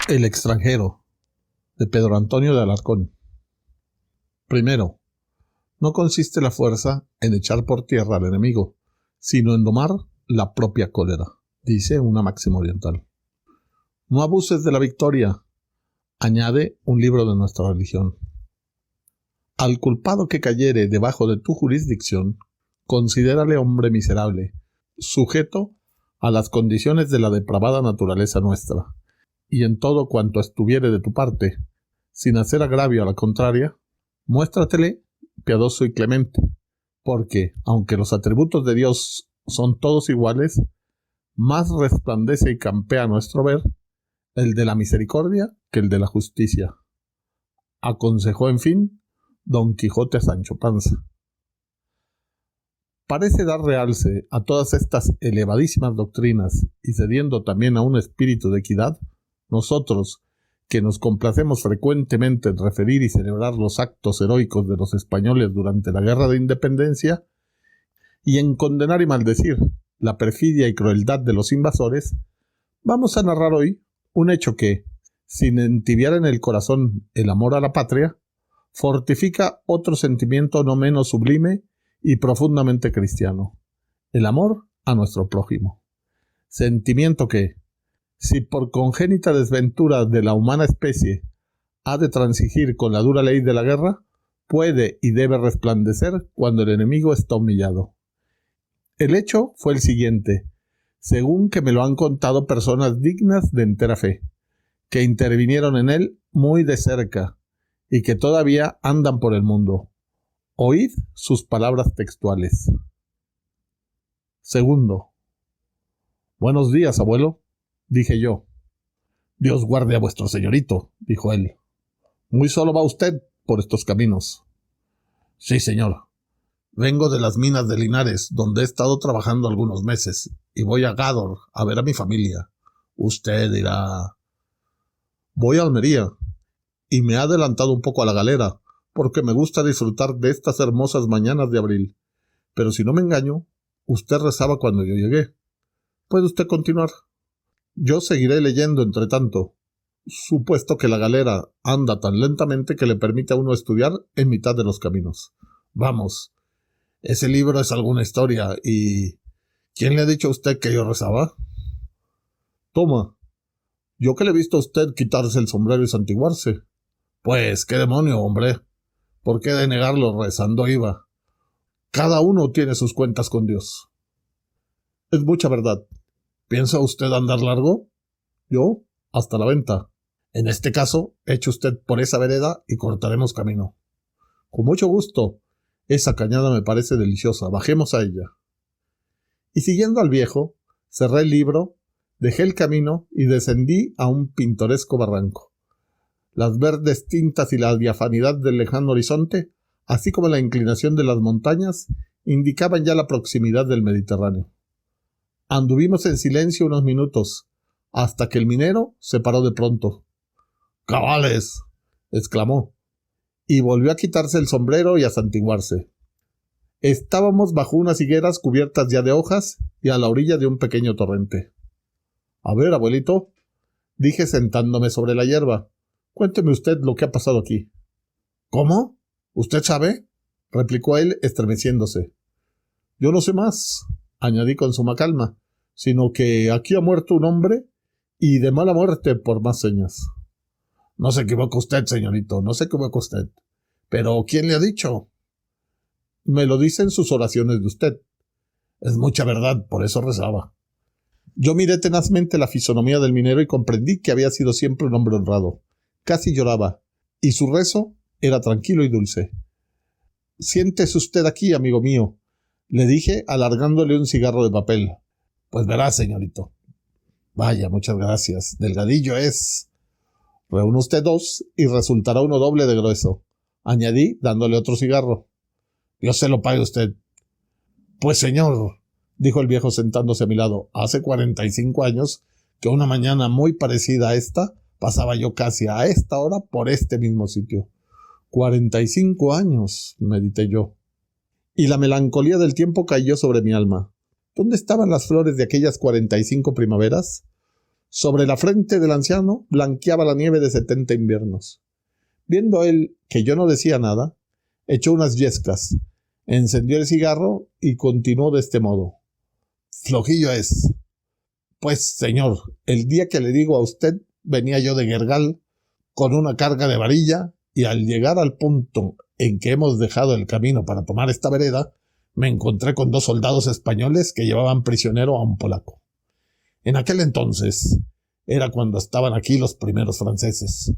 El extranjero, de Pedro Antonio de Alarcón. Primero, no consiste la fuerza en echar por tierra al enemigo, sino en domar la propia cólera, dice una máxima oriental. No abuses de la victoria, añade un libro de nuestra religión. Al culpado que cayere debajo de tu jurisdicción, considérale hombre miserable, sujeto a las condiciones de la depravada naturaleza nuestra, y en todo cuanto estuviere de tu parte, sin hacer agravio a la contraria, muéstratele piadoso y clemente, porque, aunque los atributos de Dios son todos iguales, más resplandece y campea a nuestro ver el de la misericordia que el de la justicia. Aconsejó, en fin, Don Quijote a Sancho Panza. Parece dar realce a todas estas elevadísimas doctrinas y cediendo también a un espíritu de equidad, nosotros, que nos complacemos frecuentemente en referir y celebrar los actos heroicos de los españoles durante la Guerra de Independencia, y en condenar y maldecir la perfidia y crueldad de los invasores, vamos a narrar hoy un hecho que, sin entibiar en el corazón el amor a la patria, fortifica otro sentimiento no menos sublime y profundamente cristiano, el amor a nuestro prójimo. Sentimiento que, si por congénita desventura de la humana especie ha de transigir con la dura ley de la guerra, puede y debe resplandecer cuando el enemigo está humillado. El hecho fue el siguiente, según que me lo han contado personas dignas de entera fe, que intervinieron en él muy de cerca y que todavía andan por el mundo. Oíd sus palabras textuales. Segundo. Buenos días, abuelo, dije yo. Dios guarde a vuestro señorito, dijo él. ¿Muy solo va usted por estos caminos? Sí, señor. Vengo de las minas de Linares, donde he estado trabajando algunos meses, y voy a Gádor a ver a mi familia. Usted dirá... Voy a Almería, y me ha adelantado un poco a la galera, porque me gusta disfrutar de estas hermosas mañanas de abril. Pero si no me engaño, usted rezaba cuando yo llegué. ¿Puede usted continuar? Yo seguiré leyendo entre tanto, supuesto que la galera anda tan lentamente que le permite a uno estudiar en mitad de los caminos. Vamos, ese libro es alguna historia y... ¿Quién le ha dicho a usted que yo rezaba? Toma, yo que le he visto a usted quitarse el sombrero y santiguarse. Pues, qué demonio, hombre. ¿Por qué de negarlo rezando iba? Cada uno tiene sus cuentas con Dios. Es mucha verdad. ¿Piensa usted andar largo? Yo, hasta la venta. En este caso, eche usted por esa vereda y cortaremos camino. Con mucho gusto. Esa cañada me parece deliciosa. Bajemos a ella. Y siguiendo al viejo, cerré el libro, dejé el camino y descendí a un pintoresco barranco. Las verdes tintas y la diafanidad del lejano horizonte, así como la inclinación de las montañas, indicaban ya la proximidad del Mediterráneo. Anduvimos en silencio unos minutos, hasta que el minero se paró de pronto. ¡Cabales!, exclamó, y volvió a quitarse el sombrero y a santiguarse. Estábamos bajo unas higueras cubiertas ya de hojas y a la orilla de un pequeño torrente. A ver, abuelito, dije sentándome sobre la hierba, cuénteme usted lo que ha pasado aquí. ¿Cómo? ¿Usted sabe? Replicó él estremeciéndose. Yo no sé más, añadí con suma calma, sino que aquí ha muerto un hombre y de mala muerte por más señas. No se equivoca usted, señorito, no se equivoca usted. Pero ¿quién le ha dicho? Me lo dicen sus oraciones de usted. Es mucha verdad, por eso rezaba. Yo miré tenazmente la fisonomía del minero y comprendí que había sido siempre un hombre honrado. Casi lloraba, y su rezo era tranquilo y dulce. Siéntese usted aquí, amigo mío, le dije alargándole un cigarro de papel. Pues verá, señorito. Vaya, muchas gracias. Delgadillo es. Reúne usted dos y resultará uno doble de grueso, añadí dándole otro cigarro. Dios se lo pague usted. Pues señor, dijo el viejo sentándose a mi lado, hace 45 años que una mañana muy parecida a esta pasaba yo casi a esta hora por este mismo sitio. 45 años, medité yo. Y la melancolía del tiempo cayó sobre mi alma. ¿Dónde estaban las flores de aquellas 45 primaveras? Sobre la frente del anciano blanqueaba la nieve de 70 inviernos. Viendo él que yo no decía nada, echó unas yescas, encendió el cigarro y continuó de este modo. Flojillo es. Pues, señor, el día que le digo a usted, venía yo de Gergal con una carga de varilla y al llegar al punto en que hemos dejado el camino para tomar esta vereda, me encontré con 2 soldados españoles que llevaban prisionero a un polaco. En aquel entonces era cuando estaban aquí los primeros franceses.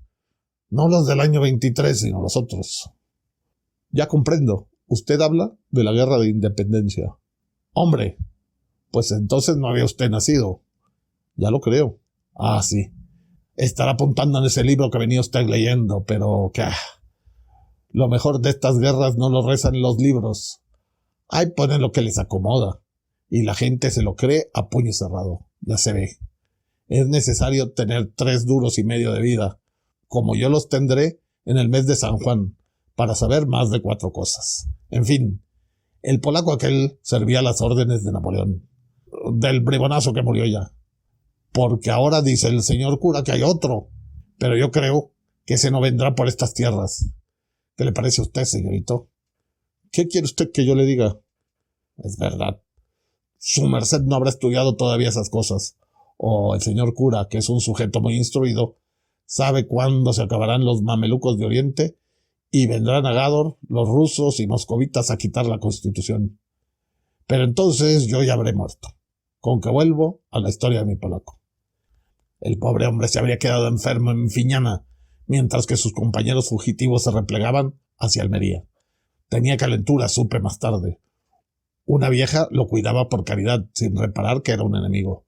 No los del año 23, sino los otros. Ya comprendo. Usted habla de la guerra de independencia. Hombre, pues entonces no había usted nacido. Ya lo creo. Ah, sí. Estará apuntando en ese libro que venía usted leyendo, pero que... Lo mejor de estas guerras no lo rezan los libros. Ahí ponen lo que les acomoda. Y la gente se lo cree a puño cerrado. Ya se ve. Es necesario tener 3 duros y medio de vida, como yo los tendré en el mes de San Juan, para saber más de 4 cosas. En fin, el polaco aquel servía a las órdenes de Napoleón, del bribonazo que murió ya. Porque ahora dice el señor cura que hay otro, pero yo creo que ese no vendrá por estas tierras. ¿Qué le parece a usted, señorito? ¿Qué quiere usted que yo le diga? Es verdad. Su merced no habrá estudiado todavía esas cosas. O el señor cura, que es un sujeto muy instruido, sabe cuándo se acabarán los mamelucos de Oriente y vendrán a Gádor los rusos y moscovitas a quitar la Constitución. Pero entonces yo ya habré muerto, con que vuelvo a la historia de mi polaco. El pobre hombre se habría quedado enfermo en Fiñana, mientras que sus compañeros fugitivos se replegaban hacia Almería. Tenía calentura, supe más tarde. Una vieja lo cuidaba por caridad, sin reparar que era un enemigo.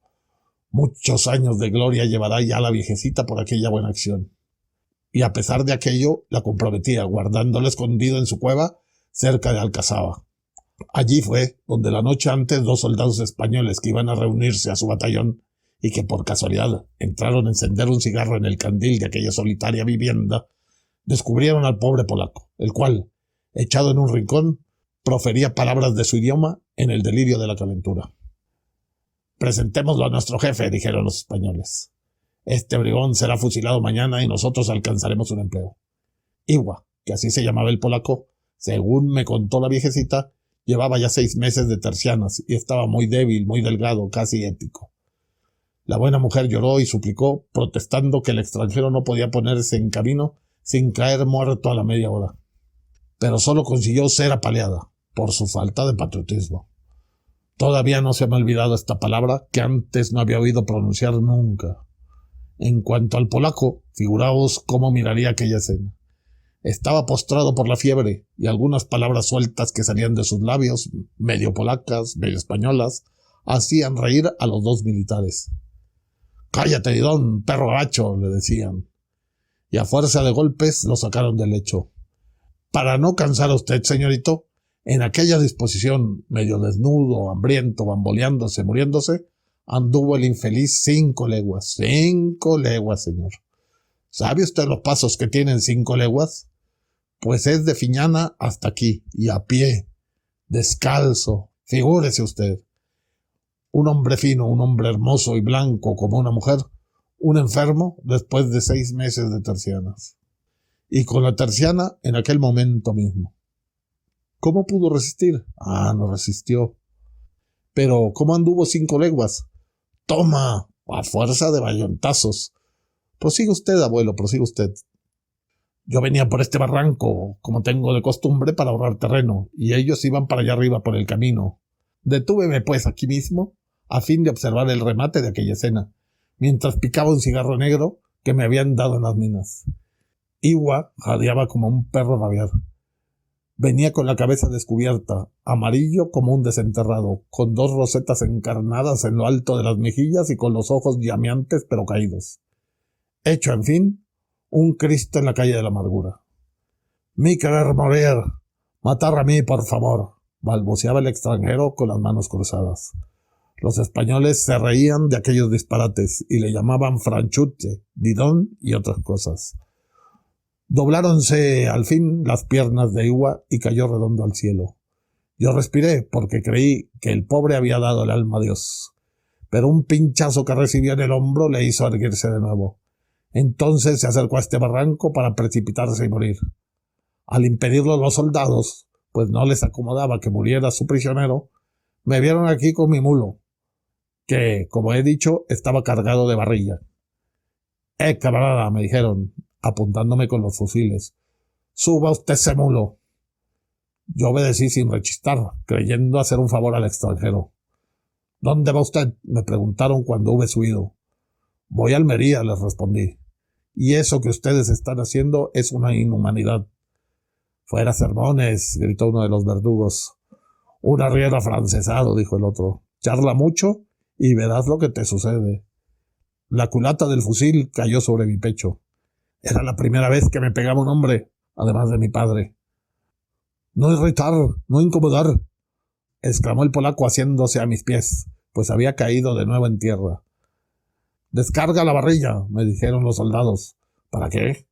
Muchos años de gloria llevará ya la viejecita por aquella buena acción. Y a pesar de aquello, la comprometía, guardándolo escondido en su cueva cerca de Alcazaba. Allí fue donde la noche antes 2 soldados españoles que iban a reunirse a su batallón y que por casualidad entraron a encender un cigarro en el candil de aquella solitaria vivienda, descubrieron al pobre polaco, el cual, echado en un rincón, profería palabras de su idioma en el delirio de la calentura. «Presentémoslo a nuestro jefe», dijeron los españoles. «Este bribón será fusilado mañana y nosotros alcanzaremos un empleo». Iwa, que así se llamaba el polaco, según me contó la viejecita, llevaba ya 6 meses de tercianas y estaba muy débil, muy delgado, casi ético. La buena mujer lloró y suplicó, protestando que el extranjero no podía ponerse en camino sin caer muerto a la media hora. Pero solo consiguió ser apaleada por su falta de patriotismo. Todavía no se me ha olvidado esta palabra que antes no había oído pronunciar nunca. En cuanto al polaco, figuraos cómo miraría aquella escena. Estaba postrado por la fiebre y algunas palabras sueltas que salían de sus labios, medio polacas, medio españolas, hacían reír a los 2 militares. «Cállate, Didón, perro gacho», le decían. Y a fuerza de golpes lo sacaron del lecho. Para no cansar a usted, señorito, en aquella disposición, medio desnudo, hambriento, bamboleándose, muriéndose, anduvo el infeliz 5 leguas. 5 leguas, señor. ¿Sabe usted los pasos que tienen 5 leguas? Pues es de Fiñana hasta aquí, y a pie, descalzo, figúrese usted. Un hombre fino, un hombre hermoso y blanco como una mujer, un enfermo después de 6 meses de tercianas. Y con la terciana en aquel momento mismo. ¿Cómo pudo resistir? Ah, no resistió. Pero, ¿cómo anduvo 5 leguas? ¡Toma! A fuerza de bayontazos. Prosigue usted, abuelo, prosigue usted. Yo venía por este barranco, como tengo de costumbre, para ahorrar terreno, y ellos iban para allá arriba por el camino. Detúveme, pues, aquí mismo, a fin de observar el remate de aquella escena, mientras picaba un cigarro negro que me habían dado en las minas. Iwa jadeaba como un perro rabiar. Venía con la cabeza descubierta, amarillo como un desenterrado, con 2 rosetas encarnadas en lo alto de las mejillas y con los ojos llameantes pero caídos. Hecho, en fin, un Cristo en la calle de la amargura. «Mi querer morir, matar a mí, por favor», balbuceaba el extranjero con las manos cruzadas. Los españoles se reían de aquellos disparates y le llamaban franchute, didón y otras cosas. Dobláronse al fin las piernas de Iwa y cayó redondo al cielo. Yo respiré porque creí que el pobre había dado el alma a Dios. pero un pinchazo que recibió en el hombro le hizo erguirse de nuevo. Entonces se acercó a este barranco para precipitarse y morir. Al impedirlo los soldados, pues no les acomodaba que muriera su prisionero, me vieron aquí con mi mulo, que, como he dicho, estaba cargado de barrilla. Camarada, me dijeron, apuntándome con los fusiles, suba usted ese mulo. Yo obedecí sin rechistar, creyendo hacer un favor al extranjero. ¿Dónde va usted?, me preguntaron cuando hube subido. Voy a Almería, les respondí. Y eso que ustedes están haciendo es una inhumanidad. Fuera sermones, gritó uno de los verdugos. Un arriero afrancesado, dijo el otro. Charla mucho y verás lo que te sucede. La culata del fusil cayó sobre mi pecho. Era la primera vez que me pegaba un hombre, además de mi padre. No irritar, no incomodar, exclamó el polaco haciéndose a mis pies, pues había caído de nuevo en tierra. Descarga la barrilla, me dijeron los soldados. ¿Para qué?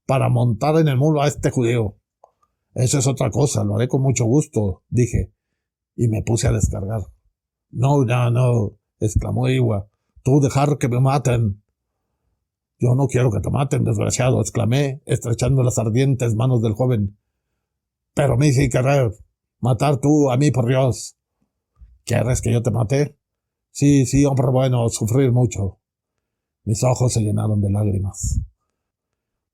Para montar en el mulo a este judío. Eso es otra cosa, lo haré con mucho gusto, dije, y me puse a descargar. No, exclamó Iwa. Tú dejar que me maten. Yo no quiero que te maten, desgraciado, exclamé, estrechando las ardientes manos del joven. Pero mí sí querer. Matar tú, a mí, por Dios. ¿Quieres que yo te mate? Sí, hombre bueno, sufrir mucho. Mis ojos se llenaron de lágrimas.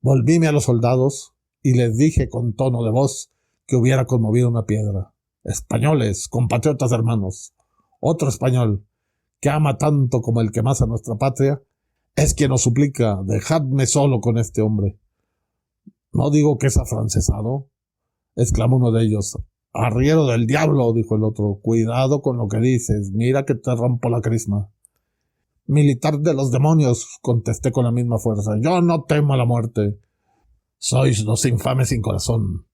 Volvíme a los soldados y les dije con tono de voz que hubiera conmovido una piedra. Españoles, compatriotas hermanos, otro español, que ama tanto como el que más a nuestra patria, es quien os suplica, dejadme solo con este hombre. No digo que es afrancesado, exclamó uno de ellos. Arriero del diablo, dijo el otro, cuidado con lo que dices, mira que te rompo la crisma. Militar de los demonios, contesté con la misma fuerza, yo no temo a la muerte. Sois dos infames sin corazón.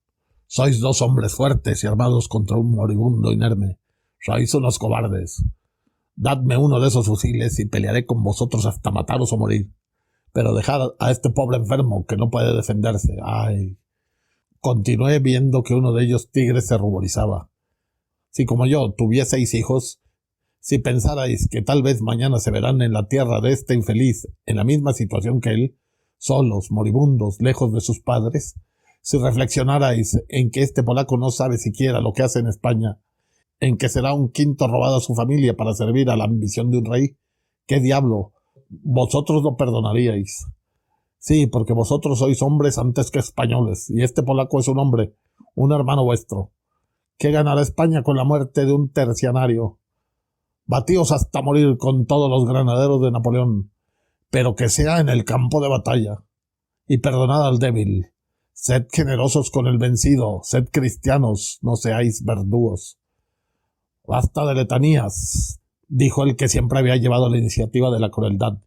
Sois dos hombres fuertes y armados contra un moribundo inerme. Sois unos cobardes. Dadme uno de esos fusiles y pelearé con vosotros hasta mataros o morir. Pero dejad a este pobre enfermo que no puede defenderse. ¡Ay! Continué viendo que uno de ellos tigres se ruborizaba. Si como yo tuvieseis hijos, si pensarais que tal vez mañana se verán en la tierra de este infeliz en la misma situación que él, solos, moribundos, lejos de sus padres, si reflexionarais en que este polaco no sabe siquiera lo que hace en España, en que será un quinto robado a su familia para servir a la ambición de un rey, ¿qué diablo? Vosotros lo perdonaríais. Sí, porque vosotros sois hombres antes que españoles, y este polaco es un hombre, un hermano vuestro. ¿Qué ganará España con la muerte de un tercianario? Batíos hasta morir con todos los granaderos de Napoleón, pero que sea en el campo de batalla. Y perdonad al débil. Sed generosos con el vencido, sed cristianos, no seáis verdugos. Basta de letanías, dijo el que siempre había llevado la iniciativa de la crueldad,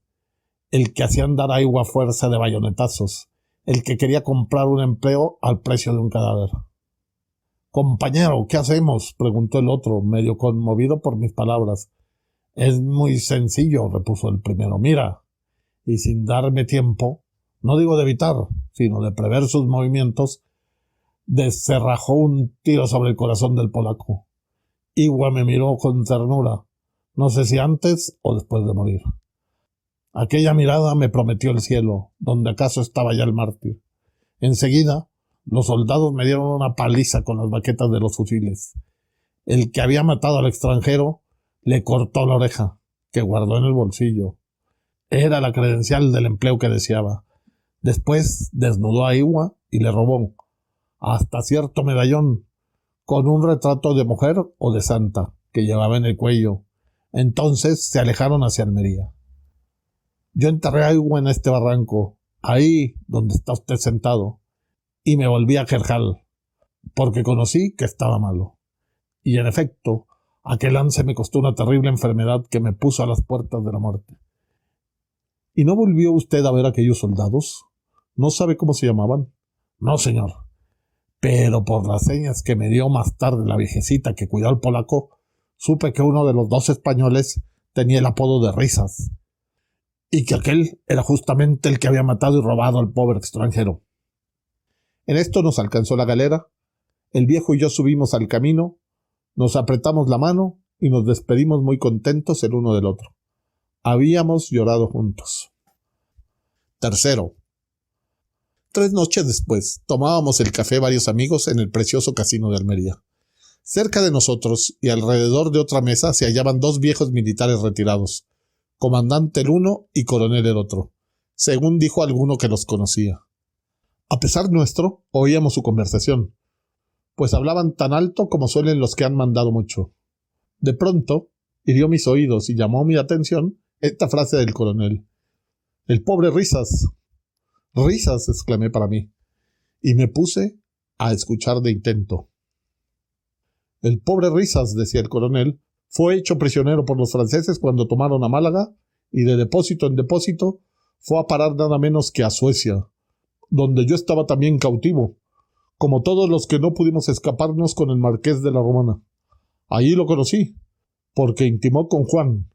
el que hacía andar a igual fuerza de bayonetazos, el que quería comprar un empleo al precio de un cadáver. Compañero, ¿qué hacemos?, preguntó el otro, medio conmovido por mis palabras. Es muy sencillo, repuso el primero. Mira. Y sin darme tiempo, no digo de evitar, sino de prever sus movimientos, descerrajó un tiro sobre el corazón del polaco. Iwa me miró con ternura, no sé si antes o después de morir. Aquella mirada me prometió el cielo, donde acaso estaba ya el mártir. Enseguida, los soldados me dieron una paliza con las baquetas de los fusiles. El que había matado al extranjero le cortó la oreja, que guardó en el bolsillo. Era la credencial del empleo que deseaba. Después desnudó a Iwa y le robó hasta cierto medallón con un retrato de mujer o de santa que llevaba en el cuello. Entonces se alejaron hacia Almería. Yo enterré a Iwa en este barranco, ahí donde está usted sentado, y me volví a Gerjal, porque conocí que estaba malo. Y en efecto, aquel lance me costó una terrible enfermedad que me puso a las puertas de la muerte. ¿Y no volvió usted a ver a aquellos soldados? ¿No sabe cómo se llamaban? No, señor. Pero por las señas que me dio más tarde la viejecita que cuidó al polaco, supe que uno de los dos españoles tenía el apodo de Risas, y que aquel era justamente el que había matado y robado al pobre extranjero. En esto nos alcanzó la galera, el viejo y yo subimos al camino, nos apretamos la mano y nos despedimos muy contentos el uno del otro. Habíamos llorado juntos. Tercero. 3 noches después, tomábamos el café varios amigos en el precioso casino de Almería. Cerca de nosotros y alrededor de otra mesa se hallaban 2 viejos militares retirados, comandante el uno y coronel el otro, según dijo alguno que los conocía. A pesar nuestro, oíamos su conversación, pues hablaban tan alto como suelen los que han mandado mucho. De pronto, hirió mis oídos y llamó mi atención esta frase del coronel. «El pobre Risas». «Risas», exclamé para mí, y me puse a escuchar de intento. «El pobre Risas», decía el coronel, «fue hecho prisionero por los franceses cuando tomaron a Málaga y de depósito en depósito fue a parar nada menos que a Suecia, donde yo estaba también cautivo, como todos los que no pudimos escaparnos con el marqués de la Romana. Allí lo conocí, porque intimó con Juan,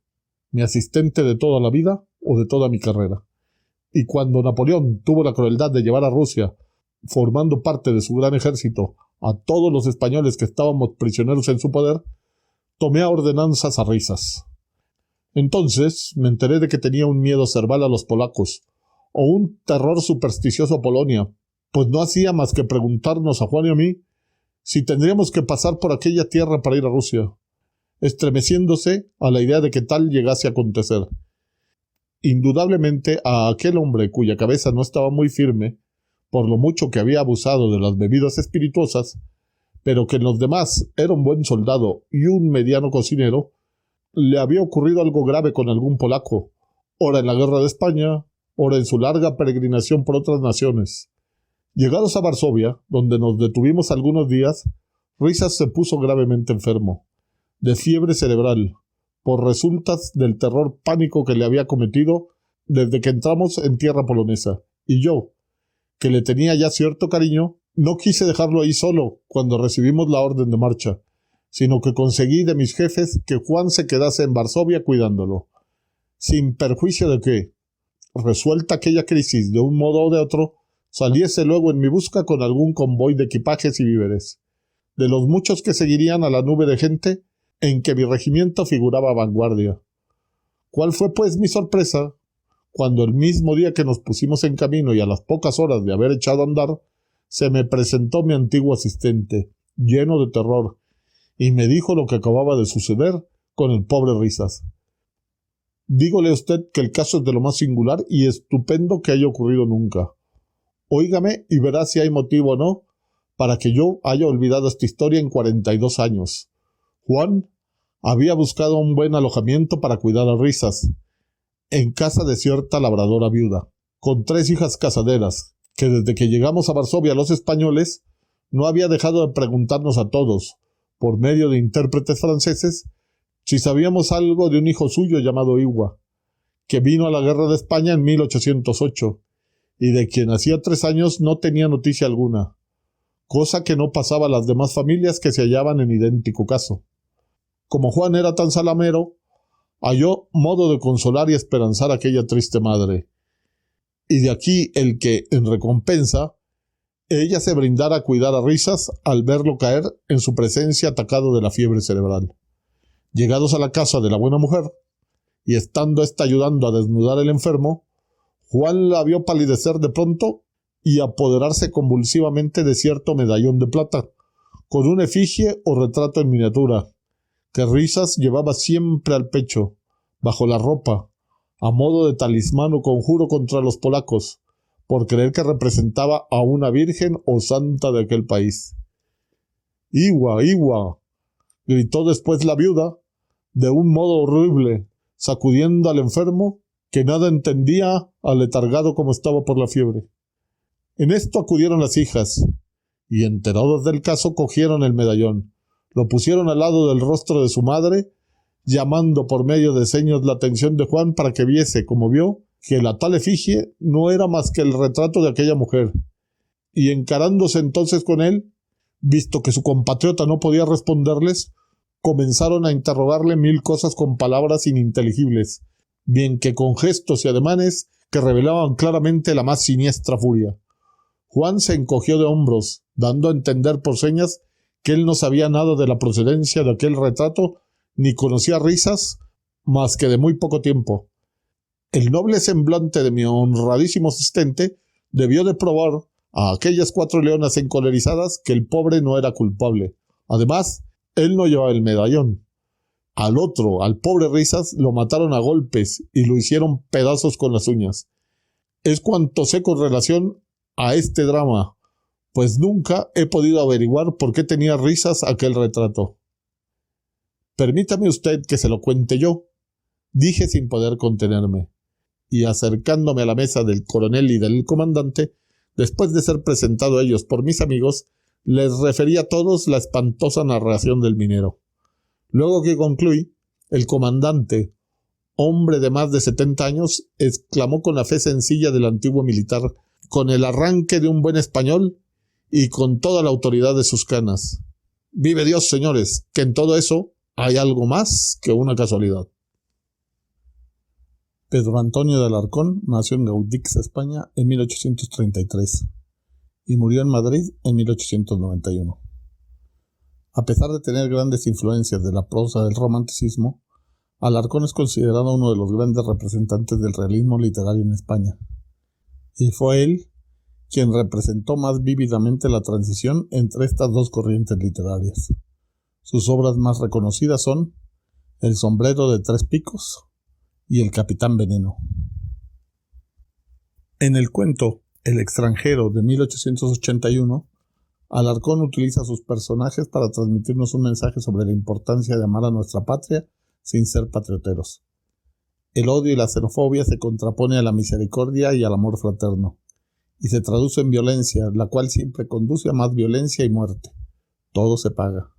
mi asistente de toda la vida o de toda mi carrera. Y cuando Napoleón tuvo la crueldad de llevar a Rusia, formando parte de su gran ejército, a todos los españoles que estábamos prisioneros en su poder, tomé a ordenanzas a Risas. Entonces me enteré de que tenía un miedo cerval a los polacos, o un terror supersticioso a Polonia, pues no hacía más que preguntarnos a Juan y a mí si tendríamos que pasar por aquella tierra para ir a Rusia, estremeciéndose a la idea de que tal llegase a acontecer. Indudablemente a aquel hombre cuya cabeza no estaba muy firme, por lo mucho que había abusado de las bebidas espirituosas, pero que en los demás era un buen soldado y un mediano cocinero, le había ocurrido algo grave con algún polaco, ora en la guerra de España, ora en su larga peregrinación por otras naciones. Llegados a Varsovia, donde nos detuvimos algunos días, Risas se puso gravemente enfermo, de fiebre cerebral, por resultas del terror pánico que le había cometido desde que entramos en tierra polonesa, y yo, que le tenía ya cierto cariño, no quise dejarlo ahí solo cuando recibimos la orden de marcha, sino que conseguí de mis jefes que Juan se quedase en Varsovia cuidándolo, sin perjuicio de que, resuelta aquella crisis de un modo o de otro, saliese luego en mi busca con algún convoy de equipajes y víveres, de los muchos que seguirían a la nube de gente en que mi regimiento figuraba a vanguardia. ¿Cuál fue, pues, mi sorpresa cuando el mismo día que nos pusimos en camino y a las pocas horas de haber echado a andar, se me presentó mi antiguo asistente, lleno de terror, y me dijo lo que acababa de suceder con el pobre Risas? Dígole a usted que el caso es de lo más singular y estupendo que haya ocurrido nunca. Óigame y verá si hay motivo o no para que yo haya olvidado esta historia en 42 años. Juan había buscado un buen alojamiento para cuidar a Risas, en casa de cierta labradora viuda, con 3 hijas casaderas, que desde que llegamos a Varsovia los españoles, no había dejado de preguntarnos a todos, por medio de intérpretes franceses, si sabíamos algo de un hijo suyo llamado Iwa, que vino a la guerra de España en 1808, y de quien hacía 3 años no tenía noticia alguna, cosa que no pasaba a las demás familias que se hallaban en idéntico caso. Como Juan era tan salamero, halló modo de consolar y esperanzar a aquella triste madre, y de aquí el que, en recompensa, ella se brindara a cuidar a Risas al verlo caer en su presencia atacado de la fiebre cerebral. Llegados a la casa de la buena mujer, y estando ésta ayudando a desnudar al enfermo, Juan la vio palidecer de pronto y apoderarse convulsivamente de cierto medallón de plata, con una efigie o retrato en miniatura, que Risas llevaba siempre al pecho, bajo la ropa, a modo de talismán o conjuro contra los polacos, por creer que representaba a una virgen o santa de aquel país. «Iwa, Iwa», gritó después la viuda, de un modo horrible, sacudiendo al enfermo, que nada entendía, aletargado como estaba por la fiebre. En esto acudieron las hijas, y enterados del caso cogieron el medallón, lo pusieron al lado del rostro de su madre, llamando por medio de señas la atención de Juan para que viese, como vio, que la tal efigie no era más que el retrato de aquella mujer, y encarándose entonces con él, visto que su compatriota no podía responderles, comenzaron a interrogarle 1000 cosas con palabras ininteligibles, bien que con gestos y ademanes que revelaban claramente la más siniestra furia. Juan se encogió de hombros, dando a entender por señas que él no sabía nada de la procedencia de aquel retrato ni conocía risas más que de muy poco tiempo. El noble semblante de mi honradísimo asistente debió de probar a aquellas 4 leonas encolerizadas que el pobre no era culpable. Además, él no llevaba el medallón. Al otro, al pobre Risas, lo mataron a golpes y lo hicieron pedazos con las uñas. Es cuanto sé con relación a este drama, pues nunca he podido averiguar por qué tenía Risas aquel retrato. Permítame usted que se lo cuente yo, dije sin poder contenerme, y acercándome a la mesa del coronel y del comandante, después de ser presentado a ellos por mis amigos, les referí a todos la espantosa narración del minero. Luego que concluí, el comandante, hombre de más de 70 años, exclamó con la fe sencilla del antiguo militar, con el arranque de un buen español y con toda la autoridad de sus canas: «Vive Dios, señores, que en todo eso hay algo más que una casualidad». Pedro Antonio de Alarcón nació en Guadix, España, en 1833 y murió en Madrid en 1891. A pesar de tener grandes influencias de la prosa del romanticismo, Alarcón es considerado uno de los grandes representantes del realismo literario en España, y fue él quien representó más vívidamente la transición entre estas dos corrientes literarias. Sus obras más reconocidas son El sombrero de 3 picos y El capitán veneno. En el cuento El extranjero de 1881, Alarcón utiliza a sus personajes para transmitirnos un mensaje sobre la importancia de amar a nuestra patria sin ser patrioteros. El odio y la xenofobia se contrapone a la misericordia y al amor fraterno, y se traduce en violencia, la cual siempre conduce a más violencia y muerte. Todo se paga.